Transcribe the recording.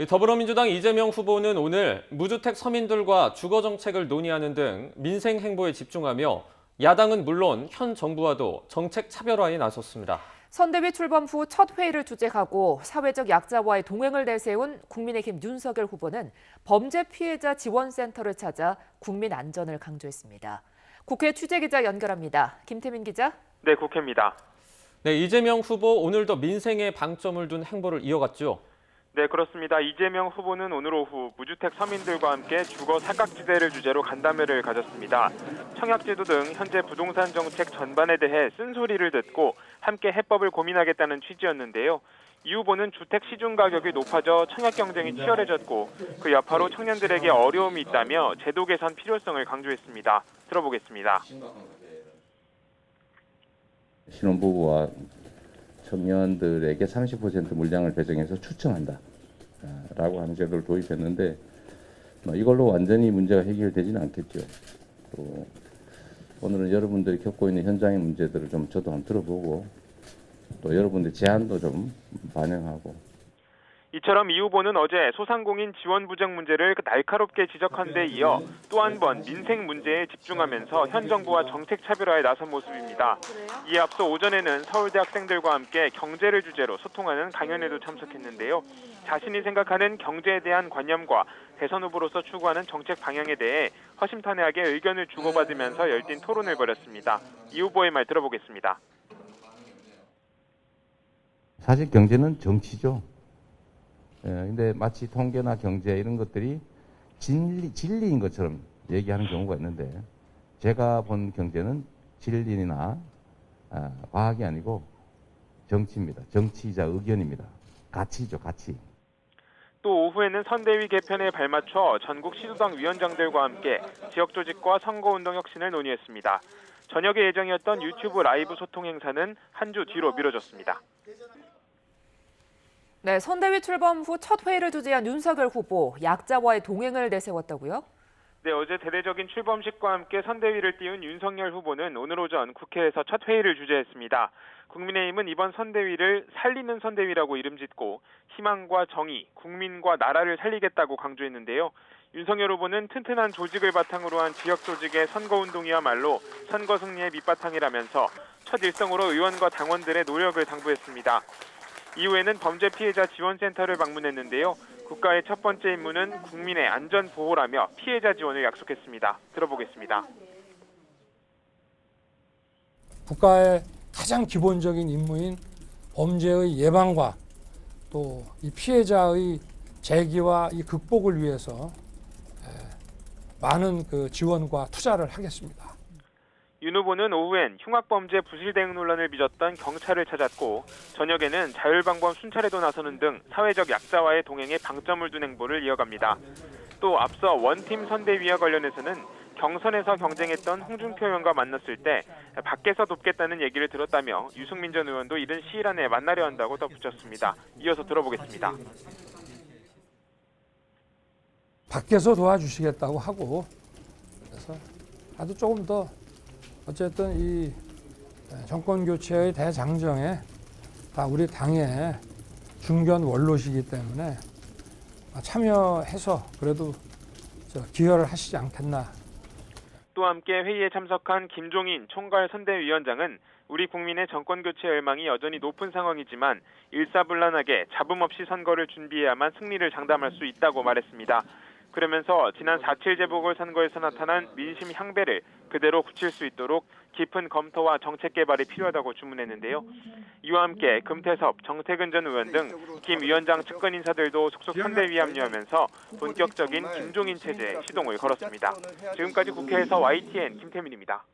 더불어민주당 이재명 후보는 오늘 무주택 서민들과 주거 정책을 논의하는 등 민생 행보에 집중하며 야당은 물론 현 정부와도 정책 차별화에 나섰습니다. 선대위 출범 후 첫 회의를 주재하고 사회적 약자와의 동행을 내세운 국민의힘 윤석열 후보는 범죄 피해자 지원센터를 찾아 국민 안전을 강조했습니다. 국회 취재기자 연결합니다. 김태민 기자. 네, 국회입니다. 네, 이재명 후보 오늘도 민생에 방점을 둔 행보를 이어갔죠. 네, 그렇습니다. 이재명 후보는 오늘 오후 무주택 서민들과 함께 주거 사각지대를 주제로 간담회를 가졌습니다. 청약제도 등 현재 부동산 정책 전반에 대해 쓴소리를 듣고 함께 해법을 고민하겠다는 취지였는데요. 이 후보는 주택 시중 가격이 높아져 청약 경쟁이 치열해졌고 그 여파로 청년들에게 어려움이 있다며 제도 개선 필요성을 강조했습니다. 들어보겠습니다. 신혼부부와 청년들에게 30% 물량을 배정해서 추첨한다 라고 하는 제도를 도입했는데 이걸로 완전히 문제가 해결되지는 않겠죠. 또 오늘은 여러분들이 겪고 있는 현장의 문제들을 좀 저도 한번 들어보고 또 여러분들 제안도 좀 반영하고. 이처럼 이 후보는 어제 소상공인 지원 부족 문제를 날카롭게 지적한 데 이어 또 한 번 민생 문제에 집중하면서 현 정부와 정책 차별화에 나선 모습입니다. 이에 앞서 오전에는 서울대 학생들과 함께 경제를 주제로 소통하는 강연에도 참석했는데요. 자신이 생각하는 경제에 대한 관념과 대선 후보로서 추구하는 정책 방향에 대해 허심탄회하게 의견을 주고받으면서 열띤 토론을 벌였습니다. 이 후보의 말 들어보겠습니다. 사실 경제는 정치죠. 근데 마치 통계나 경제 이런 것들이 진리인 것처럼 얘기하는 경우가 있는데 제가 본 경제는 진리나 과학이 아니고 정치입니다. 정치이자 의견입니다. 가치죠, 가치. 또 오후에는 선대위 개편에 발맞춰 전국 시도당 위원장들과 함께 지역 조직과 선거운동 혁신을 논의했습니다. 저녁에 예정이었던 유튜브 라이브 소통 행사는 한 주 뒤로 미뤄졌습니다. 네, 선대위 출범 후 첫 회의를 주재한 윤석열 후보, 약자와의 동행을 내세웠다고요? 네, 어제 대대적인 출범식과 함께 선대위를 띄운 윤석열 후보는 오늘 오전 국회에서 첫 회의를 주재했습니다. 국민의힘은 이번 선대위를 살리는 선대위라고 이름짓고 희망과 정의, 국민과 나라를 살리겠다고 강조했는데요. 윤석열 후보는 튼튼한 조직을 바탕으로 한 지역 조직의 선거운동이야말로 선거 승리의 밑바탕이라면서 첫 일성으로 의원과 당원들의 노력을 당부했습니다. 이후에는 범죄 피해자 지원센터를 방문했는데요. 국가의 첫 번째 임무는 국민의 안전 보호라며 피해자 지원을 약속했습니다. 들어보겠습니다. 국가의 가장 기본적인 임무인 범죄의 예방과 또 이 피해자의 재기와 이 극복을 위해서 많은 그 지원과 투자를 하겠습니다. 윤 후보는 오후엔 흉악범죄 부실 대응 논란을 빚었던 경찰을 찾았고 저녁에는 자율방범 순찰에도 나서는 등 사회적 약자와의 동행에 방점을 둔 행보를 이어갑니다. 또 앞서 원팀 선대위와 관련해서는 경선에서 경쟁했던 홍준표 의원과 만났을 때 밖에서 돕겠다는 얘기를 들었다며 유승민 전 의원도 이른 시일 안에 만나려 한다고 덧붙였습니다. 이어서 들어보겠습니다. 밖에서 도와주시겠다고 하고 그래서 아주 조금 더 어쨌든 이 정권 교체의 대장정에 다 우리 당의 중견 원로시기 때문에 참여해서 그래도 기여를 하시지 않겠나. 또 함께 회의에 참석한 김종인 총괄 선대위원장은 우리 국민의 정권 교체 열망이 여전히 높은 상황이지만 일사불란하게 잡음 없이 선거를 준비해야만 승리를 장담할 수 있다고 말했습니다. 그러면서 지난 4.7 재보궐선거에서 나타난 민심 향배를 그대로 굳힐 수 있도록 깊은 검토와 정책 개발이 필요하다고 주문했는데요. 이와 함께 금태섭, 정태근 전 의원 등 김 위원장 측근 인사들도 속속 선대위에 합류하면서 본격적인 김종인 체제에 시동을 걸었습니다. 지금까지 국회에서 YTN 김태민입니다.